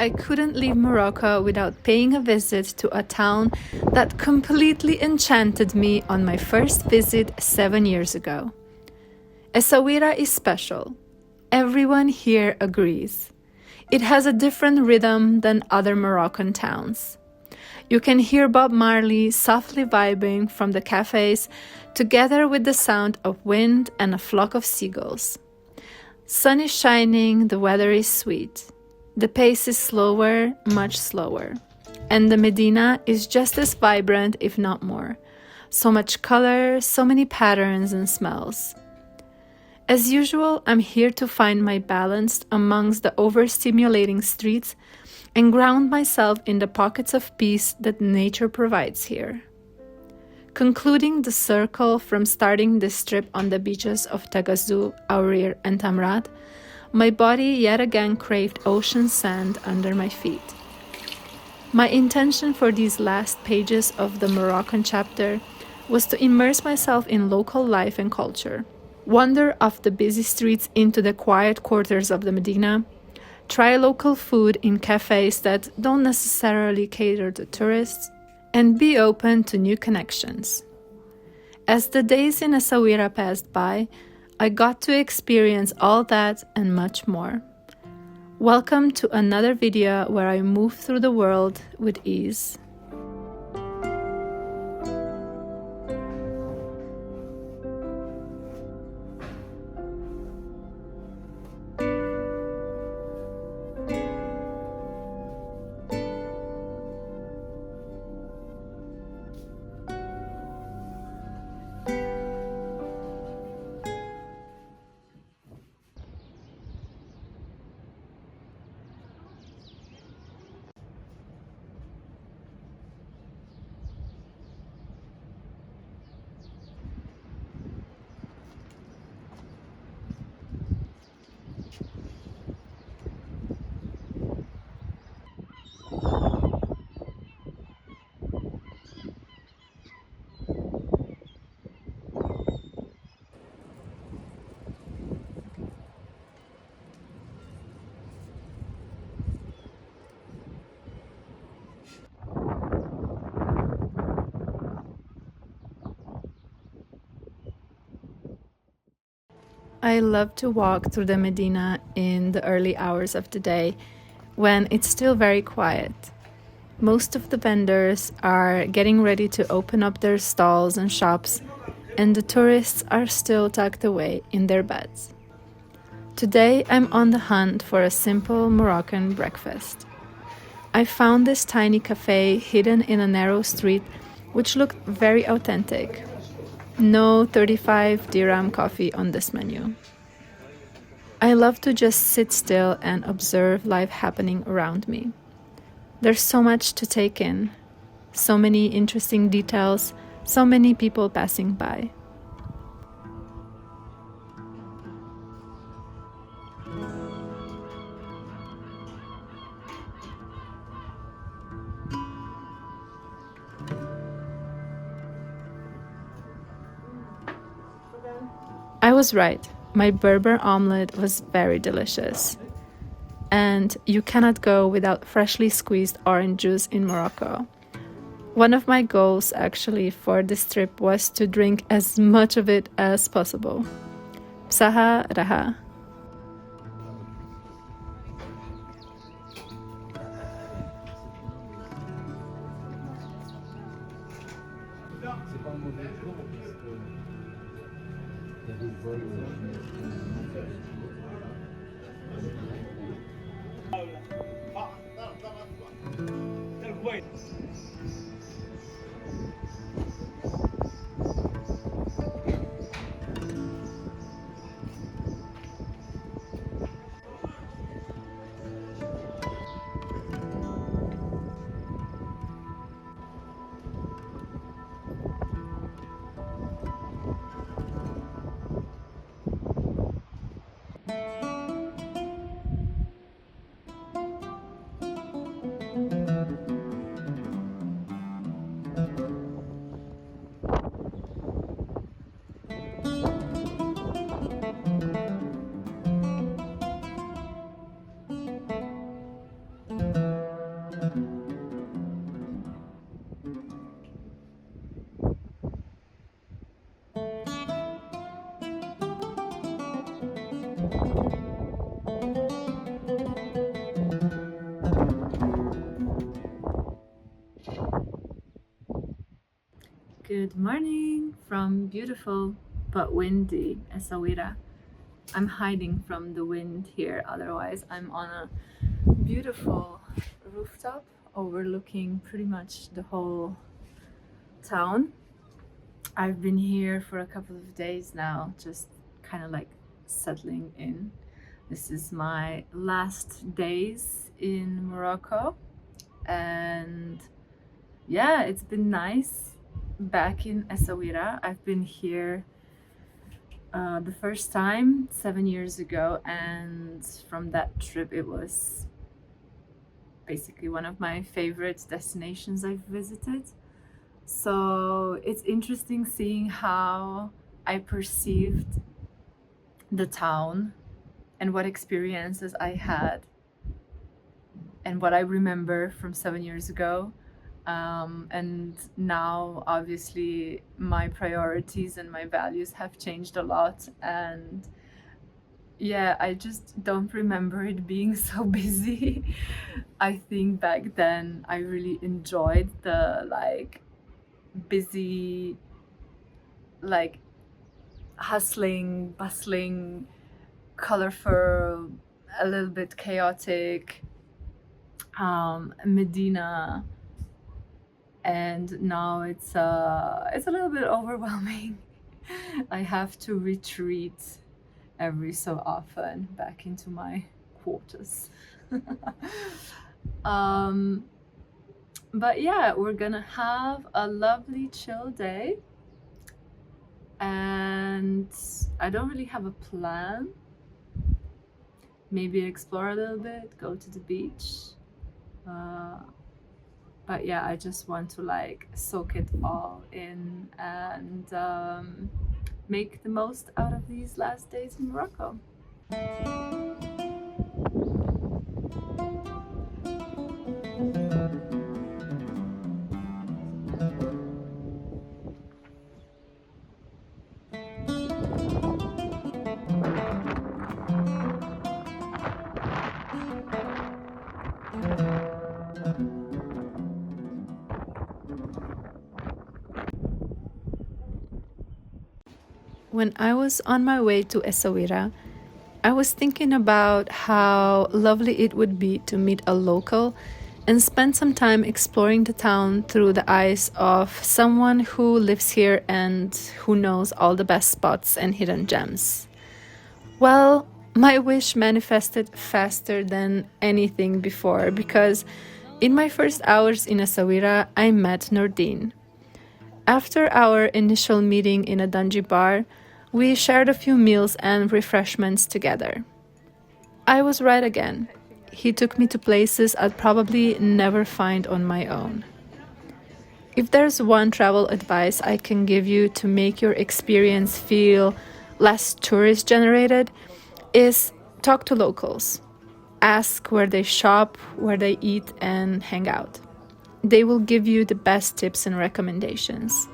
I couldn't leave Morocco without paying a visit to a town that completely enchanted me on my first visit 7 years ago. Essaouira is special. Everyone here agrees. It has a different rhythm than other Moroccan towns. You can hear Bob Marley softly vibing from the cafes, together with the sound of wind and a flock of seagulls. Sun is shining, the weather is sweet. The pace is slower, much slower. And the Medina is just as vibrant, if not more. So much color, so many patterns and smells. As usual, I'm here to find my balance amongst the overstimulating streets and ground myself in the pockets of peace that nature provides here. Concluding the circle from starting this trip on the beaches of Tagazu, Aurir, and Tamrat, my body yet again craved ocean sand under my feet. My intention for these last pages of the Moroccan chapter was to immerse myself in local life and culture, wander off the busy streets into the quiet quarters of the Medina, try local food in cafes that don't necessarily cater to tourists, and be open to new connections. As the days in Essaouira passed by, I got to experience all that and much more. Welcome to another video where I move through the world with ease. I love to walk through the Medina in the early hours of the day when it's still very quiet. Most of the vendors are getting ready to open up their stalls and shops, and the tourists are still tucked away in their beds. Today I'm on the hunt for a simple Moroccan breakfast. I found this tiny cafe hidden in a narrow street which looked very authentic. No 35 dirham coffee on this menu. I love to just sit still and observe life happening around me. There's so much to take in, so many interesting details, so many people passing by. I was right. My Berber omelette was very delicious. And you cannot go without freshly squeezed orange juice in Morocco. One of my goals actually for this trip was to drink as much of it as possible. Bsaha raha. Good morning from beautiful but windy Essaouira. I'm hiding from the wind here, otherwise I'm on a beautiful rooftop overlooking pretty much the whole town. I've been here for a couple of days now, just kind of like settling in. This is my last days in Morocco, and yeah, it's been nice back in Essaouira. I've been here the first time 7 years ago, and from that trip it was basically one of my favorite destinations I've visited. So it's interesting seeing how I perceived the town and what experiences I had and what I remember from 7 years ago. And now obviously my priorities and my values have changed a lot, and yeah, I just don't remember it being so busy. I think back then I really enjoyed the busy, like hustling, bustling, colorful, a little bit chaotic Medina, and now it's a little bit overwhelming. I have to retreat every so often back into my quarters. But yeah, we're gonna have a lovely chill day, and I don't really have a plan. Maybe explore a little bit, go to the beach. But yeah, I just want to like soak it all in and make the most out of these last days in Morocco. When I was on my way to Essaouira, I was thinking about how lovely it would be to meet a local and spend some time exploring the town through the eyes of someone who lives here and who knows all the best spots and hidden gems. Well, my wish manifested faster than anything before, because in my first hours in Essaouira, I met Noordin. After our initial meeting in a dungy bar, we shared a few meals and refreshments together. I was right again. He took me to places I'd probably never find on my own. If there's one travel advice I can give you to make your experience feel less tourist generated, is talk to locals. Ask where they shop, where they eat and hang out. They will give you the best tips and recommendations.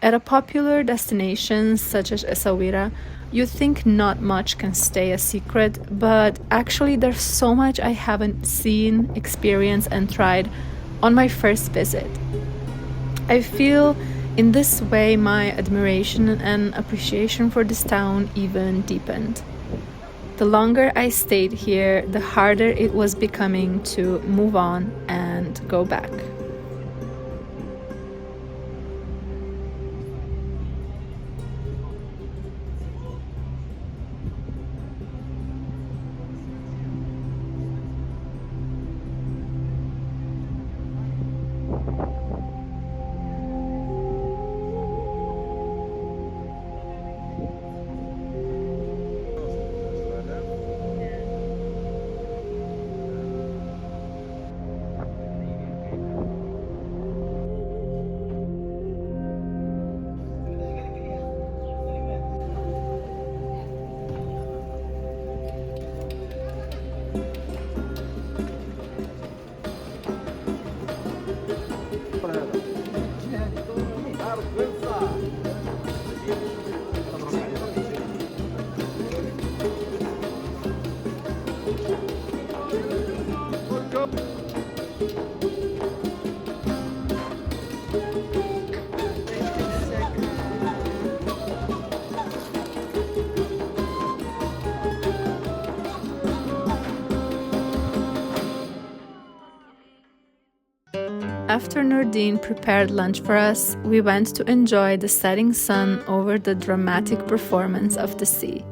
At a popular destination such as Essaouira, you think not much can stay a secret, but actually there's so much I haven't seen, experienced and tried on my first visit. I feel in this way my admiration and appreciation for this town even deepened. The longer I stayed here, the harder it was becoming to move on and go back. After Noordin prepared lunch for us, we went to enjoy the setting sun over the dramatic performance of the sea.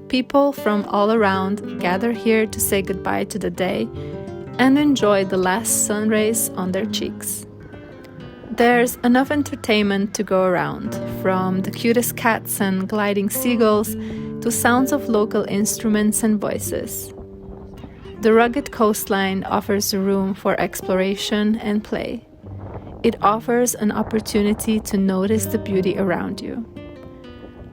People from all around gather here to say goodbye to the day and enjoy the last sun rays on their cheeks. There's enough entertainment to go around, from the cutest cats and gliding seagulls to sounds of local instruments and voices. The rugged coastline offers room for exploration and play. It offers an opportunity to notice the beauty around you.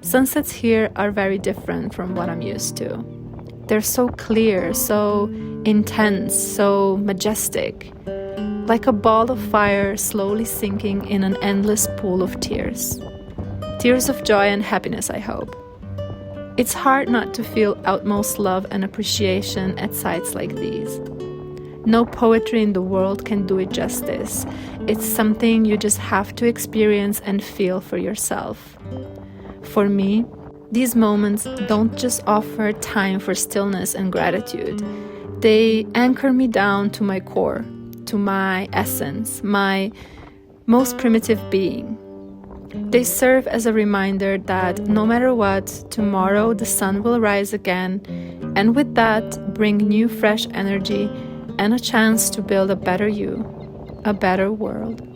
Sunsets here are very different from what I'm used to. They're so clear, so intense, so majestic, like a ball of fire slowly sinking in an endless pool of tears. Tears of joy and happiness, I hope. It's hard not to feel utmost love and appreciation at sights like these. No poetry in the world can do it justice. It's something you just have to experience and feel for yourself. For me, these moments don't just offer time for stillness and gratitude. They anchor me down to my core, to my essence, my most primitive being. They serve as a reminder that no matter what, tomorrow the sun will rise again, and with that, bring new fresh energy and a chance to build a better you, a better world.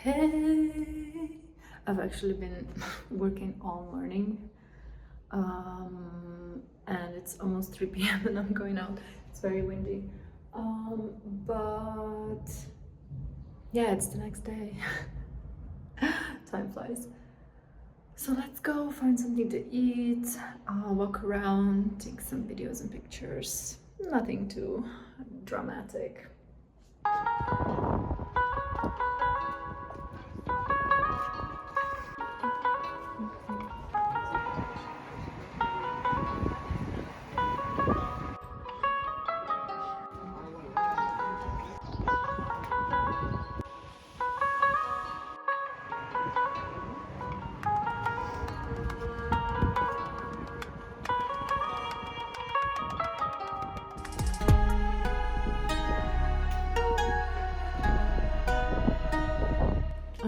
Hey! I've actually been working all morning, and it's almost 3 p.m. and I'm going out. It's very windy, but yeah, it's the next day. Time flies. So let's go find something to eat, walk around, take some videos and pictures. Nothing too dramatic.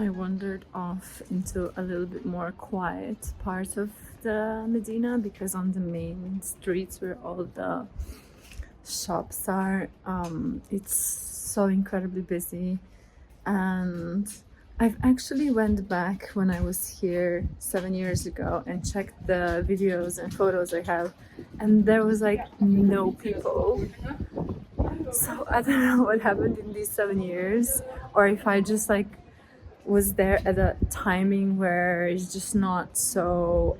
I wandered off into a little bit more quiet part of the Medina, because on the main streets where all the shops are, it's so incredibly busy. And I've actually went back when I was here 7 years ago and checked the videos and photos I have, and there was like no people. So I don't know what happened in these 7 years, or if I just like was there at a timing where it's just not so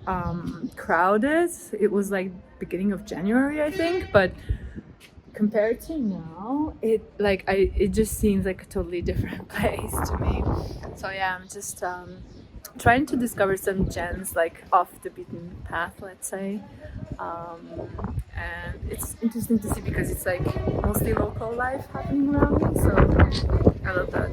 crowded. It was like beginning of January, I think, but compared to now, it just seems like a totally different place to me. So yeah, I'm just trying to discover some gems like off the beaten path, let's say. And it's interesting to see because it's like mostly local life happening around me, so I love that.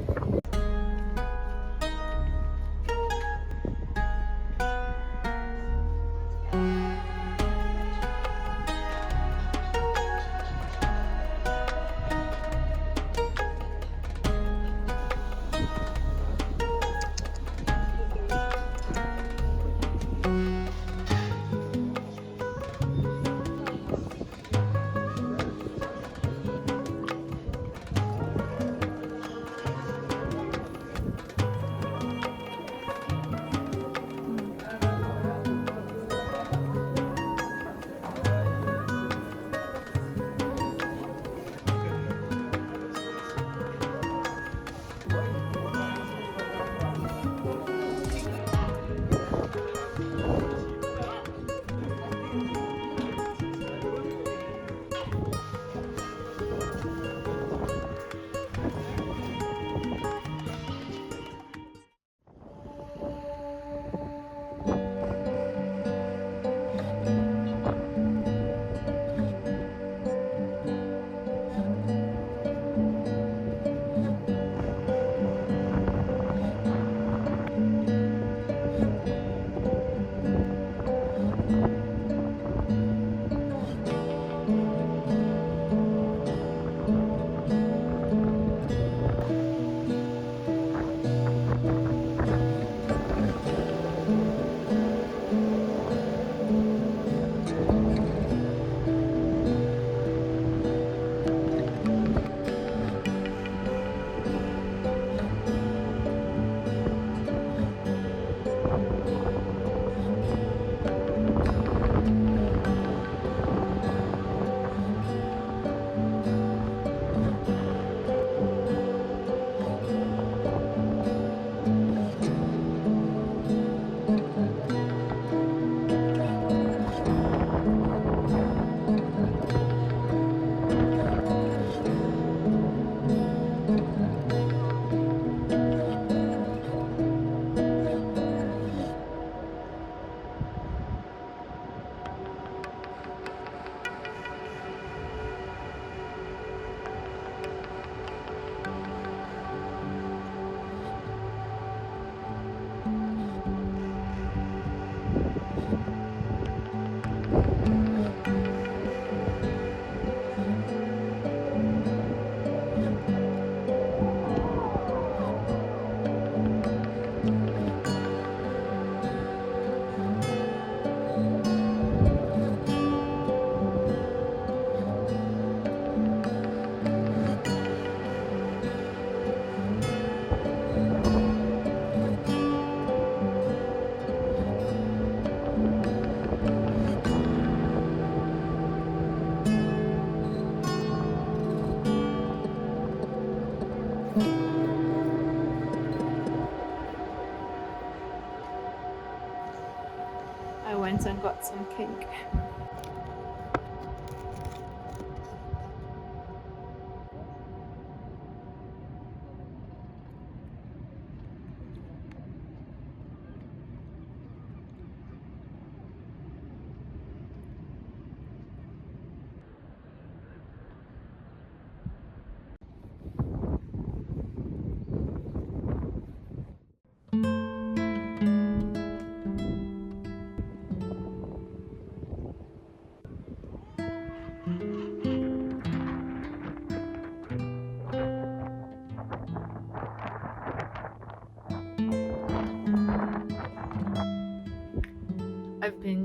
I went and got some cake.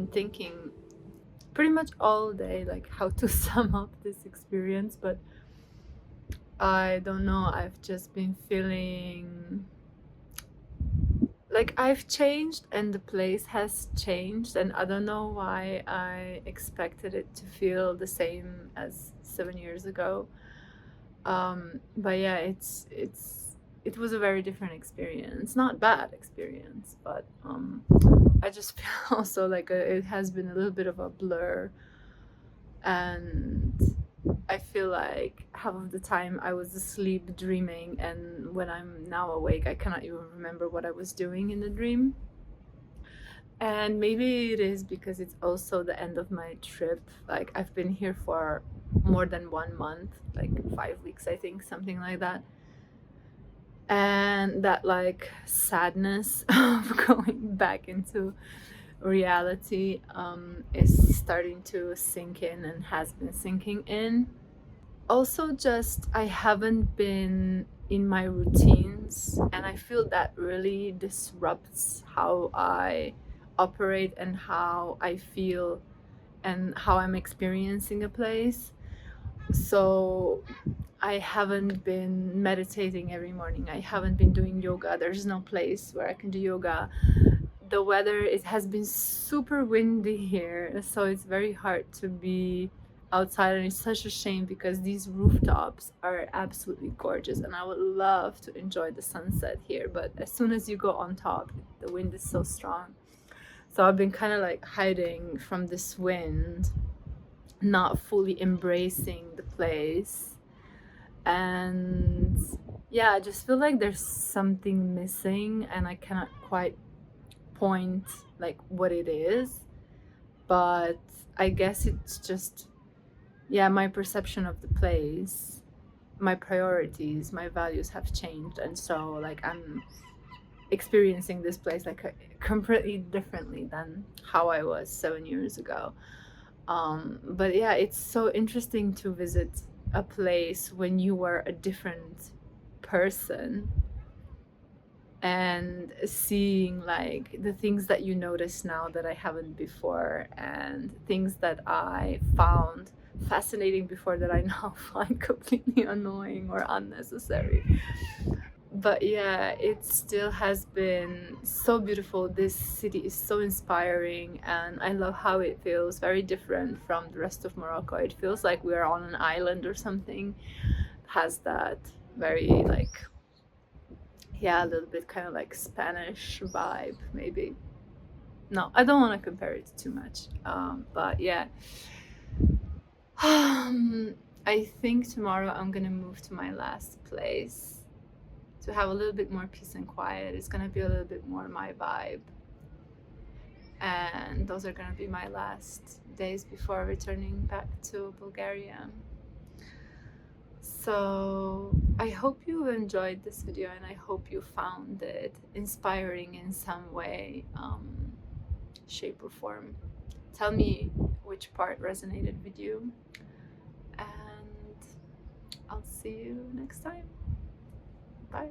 been thinking pretty much all day like how to sum up this experience, but I don't know, I've just been feeling like I've changed and the place has changed, and I don't know why I expected it to feel the same as 7 years ago. But yeah, it was a very different experience, not bad experience, but I just feel also like it has been a little bit of a blur, and I feel like half of the time I was asleep dreaming, and when I'm now awake I cannot even remember what I was doing in the dream. And maybe it is because it's also the end of my trip. Like I've been here for more than 1 month, like 5 weeks I think, something like that. And that like sadness of going back into reality is starting to sink in and has been sinking in. Also, just I haven't been in my routines, and I feel that really disrupts how I operate and how I feel and how I'm experiencing a place. So I haven't been meditating every morning. I haven't been doing yoga. There's no place where I can do yoga. The weather, it has been super windy here, so it's very hard to be outside, and it's such a shame because these rooftops are absolutely gorgeous and I would love to enjoy the sunset here, but as soon as you go on top the wind is so strong. So I've been kind of like hiding from this wind, not fully embracing the place. And yeah, I just feel like there's something missing and I cannot quite point like what it is, but I guess it's just, yeah, my perception of the place, my priorities, my values have changed, and so like I'm experiencing this place like completely differently than how I was 7 years ago. But yeah, it's so interesting to visit a place when you were a different person and seeing like the things that you notice now that I haven't before, and things that I found fascinating before that I now find completely annoying or unnecessary. But yeah, it still has been so beautiful. This city is so inspiring, and I love how it feels very different from the rest of Morocco. It feels like we're on an island or something. It has that very like, yeah, a little bit kind of like Spanish vibe, maybe. No, I don't want to compare it too much. But yeah, I think tomorrow I'm gonna move to my last place to have a little bit more peace and quiet. It's gonna be a little bit more my vibe, and those are gonna be my last days before returning back to Bulgaria. So I hope you enjoyed this video, and I hope you found it inspiring in some way, shape or form. Tell me which part resonated with you, and I'll see you next time. Bye.